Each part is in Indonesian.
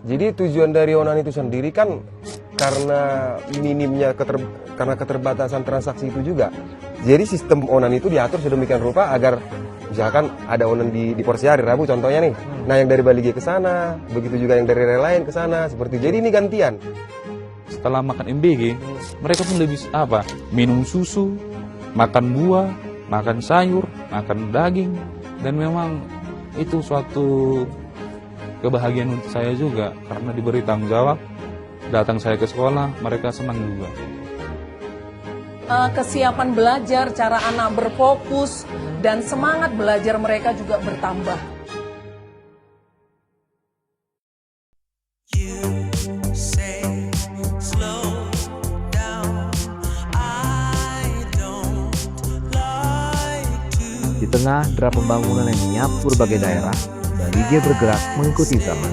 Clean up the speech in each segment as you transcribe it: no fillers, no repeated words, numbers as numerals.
Jadi tujuan dari Onan itu sendiri kan karena minimnya karena keterbatasan transaksi itu juga. Jadi sistem Onan itu diatur sedemikian rupa agar misalkan ada Onan di Porsi hari Rabu contohnya nih. Nah yang dari Bali G ke sana, begitu juga yang dari rel lain ke sana, seperti jadi ini gantian. Setelah makan MBG, mereka pun lebih minum susu, makan buah, makan sayur, makan daging, dan memang itu suatu kebahagiaan untuk saya juga karena diberi tanggung jawab. Datang saya ke sekolah, mereka senang juga. Kesiapan belajar, cara anak berfokus, dan semangat belajar mereka juga bertambah. Di tengah derap pembangunan yang menyapu berbagai daerah, Bali G bergerak mengikuti zaman.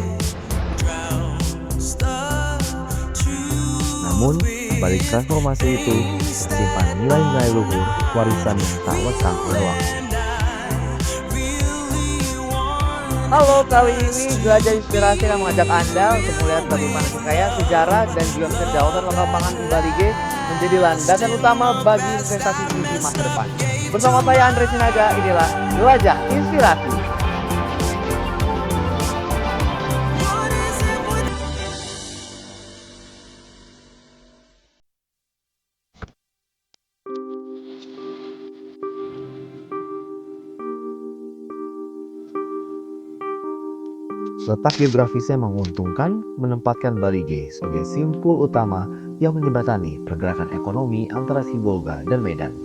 Namun, balik transformasi itu tersimpan nilai-nilai luhur warisan yang tak lekang oleh waktu. Halo, kali ini Jelajah Inspirasi akan mengajak Anda untuk melihat bagaimana kekaya sejarah dan juga kedaulatan lokal pangan di Bali G menjadi landasan utama bagi investasi di masa depan. Bersama saya Andre Sinaga, inilah Jelajah Inspirasi. Letak geografisnya menguntungkan menempatkan Bali G sebagai simpul utama yang menjembatani pergerakan ekonomi antara Sibolga dan Medan.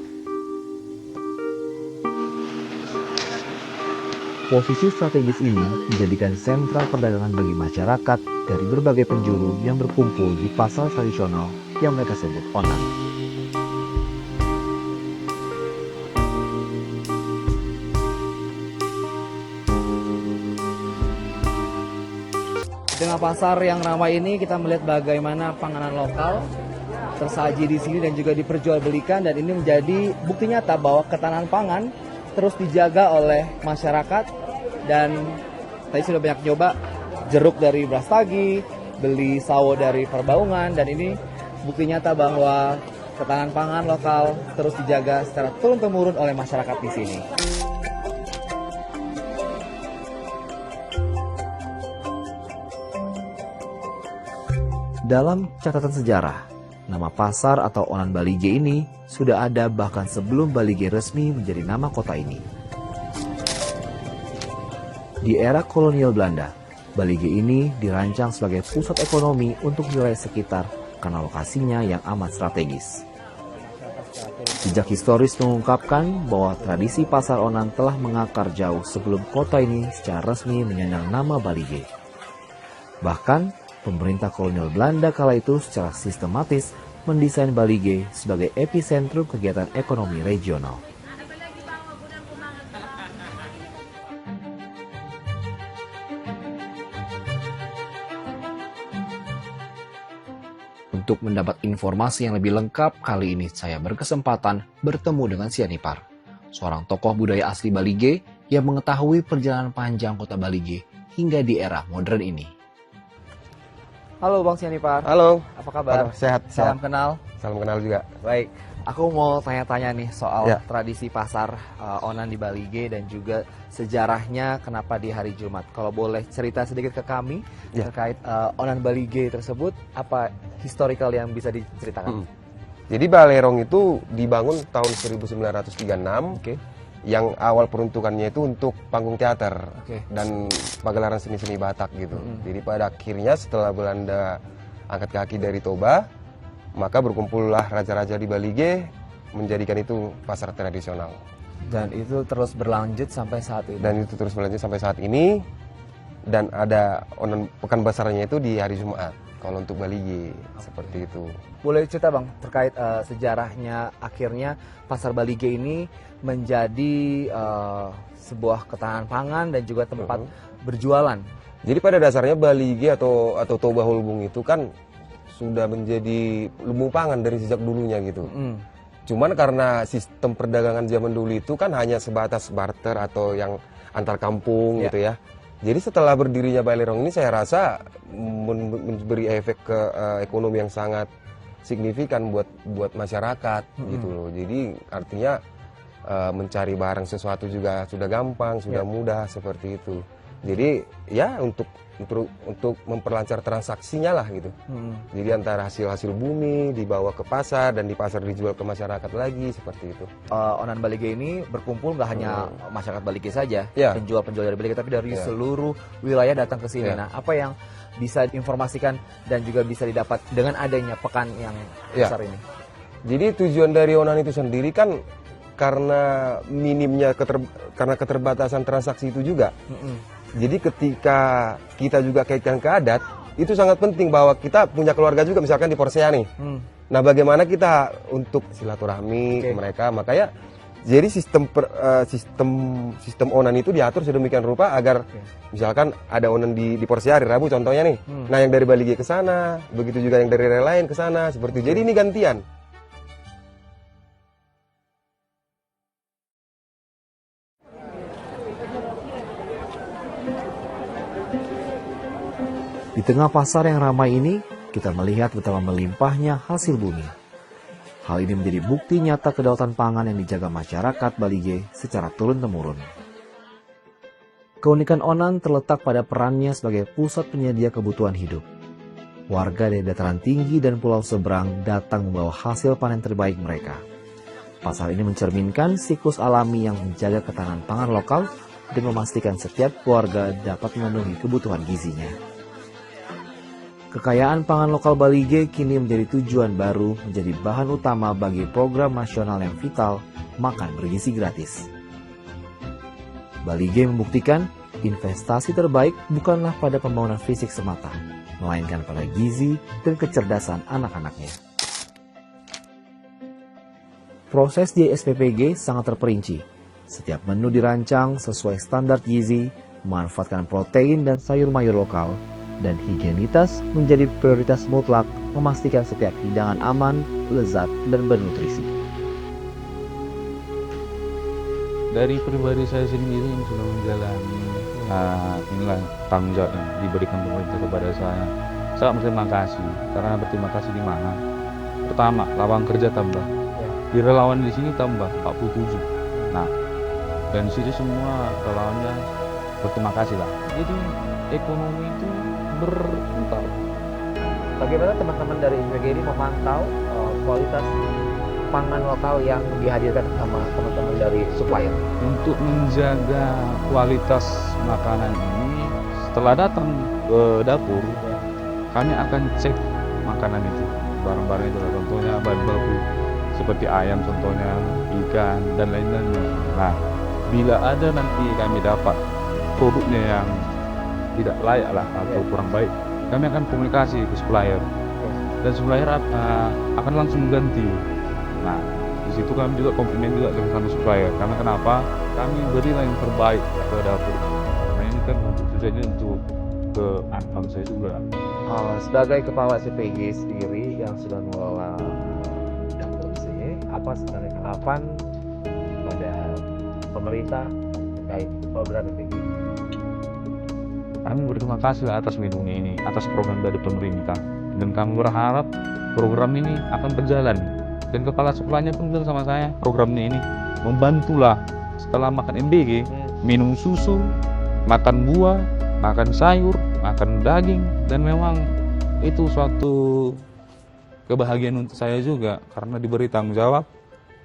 Posisi strategis ini menjadikan sentra perdagangan bagi masyarakat dari berbagai penjuru yang berkumpul di pasar tradisional yang mereka sebut Onan. Dengan pasar yang ramai ini kita melihat bagaimana panganan lokal tersaji di sini dan juga diperjualbelikan, dan ini menjadi bukti nyata bahwa ketahanan pangan terus dijaga oleh masyarakat. Dan tadi sudah banyak nyoba jeruk dari Brastagi, beli sawo dari Perbaungan, dan ini bukti nyata bahwa ketahanan pangan lokal terus dijaga secara turun-temurun oleh masyarakat di sini. Dalam catatan sejarah, nama pasar atau Onan Bali G ini sudah ada bahkan sebelum Bali G resmi menjadi nama kota ini. Di era kolonial Belanda, Bali G ini dirancang sebagai pusat ekonomi untuk wilayah sekitar karena lokasinya yang amat strategis. Jejak historis mengungkapkan bahwa tradisi pasar Onan telah mengakar jauh sebelum kota ini secara resmi menyandang nama Bali G. Bahkan, pemerintah kolonial Belanda kala itu secara sistematis mendesain Bali G sebagai epicentrum kegiatan ekonomi regional. Untuk mendapat informasi yang lebih lengkap, kali ini saya berkesempatan bertemu dengan Sianipar, seorang tokoh budaya asli Bali G yang mengetahui perjalanan panjang kota Bali G hingga di era modern ini. Halo Bang Sianipar. Halo. Apa kabar? Sehat. Salam kenal. Salam kenal juga. Baik, aku mau tanya-tanya nih soal Ya. tradisi pasar Onan di Bali G dan juga sejarahnya kenapa di hari Jumat. Kalau boleh cerita sedikit ke kami Ya. terkait Onan Bali G tersebut, apa historical yang bisa diceritakan? Jadi Balerong itu dibangun tahun 1936. Oke. Yang awal peruntukannya itu untuk panggung teater dan pagelaran seni-seni Batak gitu. Jadi pada akhirnya setelah Belanda angkat kaki dari Toba, maka berkumpullah raja-raja di Bali G menjadikan itu pasar tradisional. Dan itu terus berlanjut sampai saat ini. Dan itu terus berlanjut sampai saat ini. Dan ada pekan besarnya itu di hari Jumat. Kalau untuk Bali G seperti itu. Boleh cerita Bang terkait sejarahnya akhirnya pasar Bali G ini menjadi sebuah ketahanan pangan dan juga tempat berjualan. Jadi pada dasarnya Bali G atau Toba Hulbung itu kan sudah menjadi lumbung pangan dari sejak dulunya gitu. Cuman karena sistem perdagangan zaman dulu itu kan hanya sebatas barter atau yang antar kampung gitu ya. Jadi setelah berdirinya Balerong ini saya rasa memberi efek ke ekonomi yang sangat signifikan buat masyarakat gitu loh. Jadi artinya mencari barang sesuatu juga sudah gampang, sudah mudah seperti itu. Jadi ya untuk memperlancar transaksinya lah gitu. Jadi antara hasil bumi dibawa ke pasar dan di pasar dijual ke masyarakat lagi seperti itu. Onan Balige ini berkumpul nggak hanya masyarakat Balige saja, Ya. penjual-penjual dari Balige, tapi dari seluruh wilayah datang ke sini. Ya. Nah, apa yang bisa diinformasikan dan juga bisa didapat dengan adanya pekan yang Ya. besar ini? Jadi tujuan dari Onan itu sendiri kan karena minimnya karena keterbatasan transaksi itu juga. Jadi ketika kita juga kaitkan ke adat, itu sangat penting bahwa kita punya keluarga juga misalkan di Porsea nih. Nah, bagaimana kita untuk silaturahmi ke mereka, makanya jadi sistem Onan itu diatur sedemikian rupa agar misalkan ada Onan di Porsea hari Rabu contohnya nih. Nah, yang dari Balige ke sana, begitu juga yang dari daerah lain ke sana seperti itu. Jadi ini gantian. Di tengah pasar yang ramai ini, kita melihat betapa melimpahnya hasil bumi. Hal ini menjadi bukti nyata kedaulatan pangan yang dijaga masyarakat Balige secara turun-temurun. Keunikan Onan terletak pada perannya sebagai pusat penyedia kebutuhan hidup. Warga dari dataran tinggi dan pulau seberang datang membawa hasil panen terbaik mereka. Pasar ini mencerminkan siklus alami yang menjaga ketahanan pangan lokal dan memastikan setiap keluarga dapat memenuhi kebutuhan gizinya. Kekayaan pangan lokal Balige kini menjadi tujuan baru menjadi bahan utama bagi program nasional yang vital, makan bergizi gratis. Balige membuktikan investasi terbaik bukanlah pada pembangunan fisik semata, melainkan pada gizi dan kecerdasan anak-anaknya. Proses di SPPG sangat terperinci. Setiap menu dirancang sesuai standar gizi, memanfaatkan protein dan sayur mayur lokal, dan higienitas menjadi prioritas mutlak, memastikan setiap hidangan aman, lezat, dan bernutrisi. Dari pribadi saya sendiri yang sudah menjalani inilah tanggung jawab yang diberikan pemerintah kepada saya. Sangat berterima kasih. Karena berterima kasih di mana? Pertama, lapangan kerja tambah. Di relawan di sini tambah 47. Nah, dan di sini semua relawannya berterima kasih lah. Jadi ekonomi itu berputar. Bagaimana teman-teman dari SPPG ini memantau kualitas pangan lokal yang dihadirkan sama teman-teman dari supplier? Untuk menjaga kualitas makanan ini, setelah datang ke dapur, kami akan cek makanan itu, barang-barang itu, contohnya bahan baku seperti ayam, contohnya ikan dan lain-lain. Nah, bila ada nanti kami dapat produknya yang tidak layak lah atau kurang baik, kami akan komunikasi ke supplier dan supplier akan langsung ganti. Nah, di situ kami juga komplimen juga dengan supplier. Karena kenapa? Kami berilah yang terbaik ke dapur. Karena ini kan tujuannya untuk ke anak saya juga. Sebagai kepala SPPG sendiri yang sudah mengelola dapur di sini, apa sebenarnya harapan pada pemerintah terkait program SPPG? Kami berterima kasih atas lindungi ini, atas program dari pemerintah. Dan kami berharap program ini akan berjalan. Dan kepala sekolahnya pun bilang sama saya, programnya ini membantulah setelah makan MBG, minum susu, makan buah, makan sayur, makan daging. Dan memang itu suatu kebahagiaan untuk saya juga, karena diberi tanggung jawab.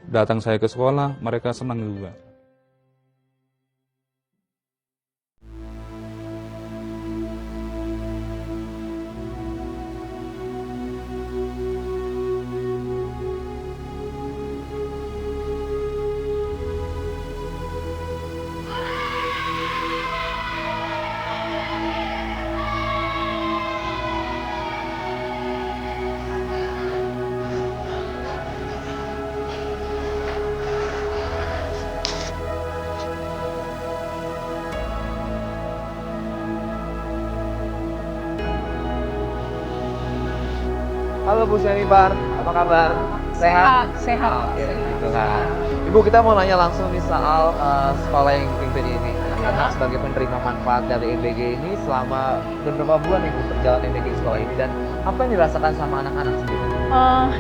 Datang saya ke sekolah, mereka senang juga. Halo Bu Syanibar, apa kabar? Sehat? Sehat. Oke, gitu kan. Ibu, kita mau nanya langsung nih soal sekolah yang dipimpin ini. anak-anak sebagai penerima manfaat dari MBG ini selama beberapa bulan Ibu berjalan MBG di sekolah ini, dan apa yang dirasakan sama anak-anak sendiri?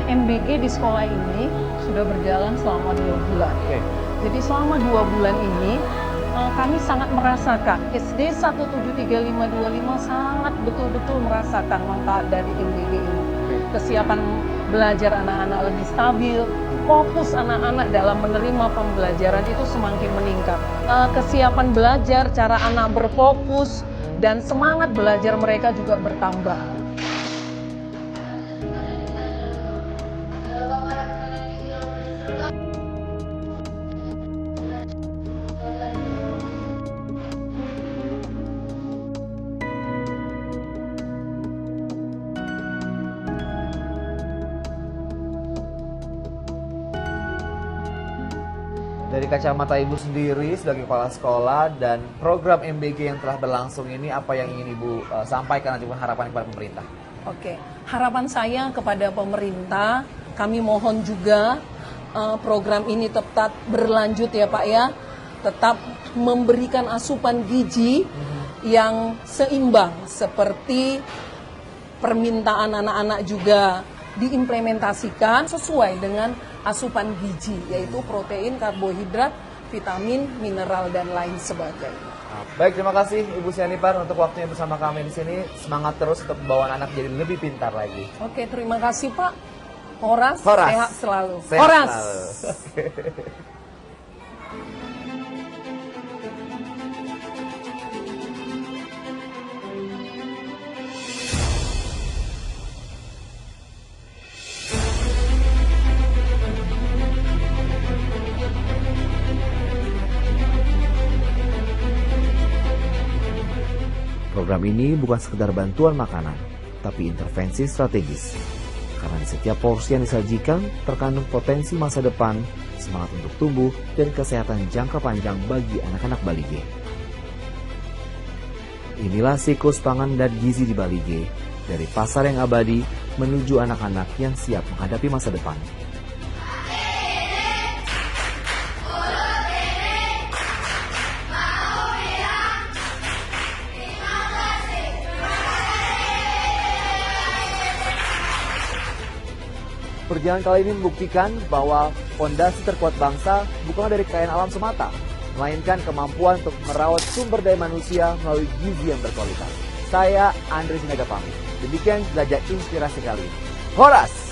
MBG di sekolah ini sudah berjalan selama 2 bulan. Oke. Jadi selama 2 bulan ini kami sangat merasakan, SD 173525 sangat betul-betul merasakan manfaat dari MBG ini. Kesiapan belajar anak-anak lebih stabil, fokus anak-anak dalam menerima pembelajaran itu semakin meningkat. Kesiapan belajar, cara anak berfokus, dan semangat belajar mereka juga bertambah. Dari kacamata Ibu sendiri sebagai kepala sekolah dan program MBG yang telah berlangsung ini, apa yang ingin Ibu sampaikan ataupun harapan kepada pemerintah? Oke, harapan saya kepada pemerintah, kami mohon juga program ini tetap berlanjut ya Pak ya, tetap memberikan asupan gizi yang seimbang seperti permintaan anak-anak juga diimplementasikan sesuai dengan asupan gizi, yaitu protein, karbohidrat, vitamin, mineral, dan lain sebagainya. Baik, terima kasih Ibu Sianipar untuk waktunya bersama kami di sini. Semangat terus untuk membawa anak jadi lebih pintar lagi. Oke, terima kasih Pak. Horas, Horas. sehat selalu. Sehat Horas. selalu. Program ini bukan sekedar bantuan makanan, tapi intervensi strategis. Karena di setiap porsi yang disajikan terkandung potensi masa depan, semangat untuk tumbuh, dan kesehatan jangka panjang bagi anak-anak Balige. Inilah siklus pangan dan gizi di Balige, dari pasar yang abadi menuju anak-anak yang siap menghadapi masa depan. Perjalanan kali ini membuktikan bahwa fondasi terkuat bangsa bukanlah dari kekayaan alam semata, melainkan kemampuan untuk merawat sumber daya manusia melalui gizi yang berkualitas. Saya Andre Sinaga pamit. Demikian belajar inspirasi kali ini. Horas!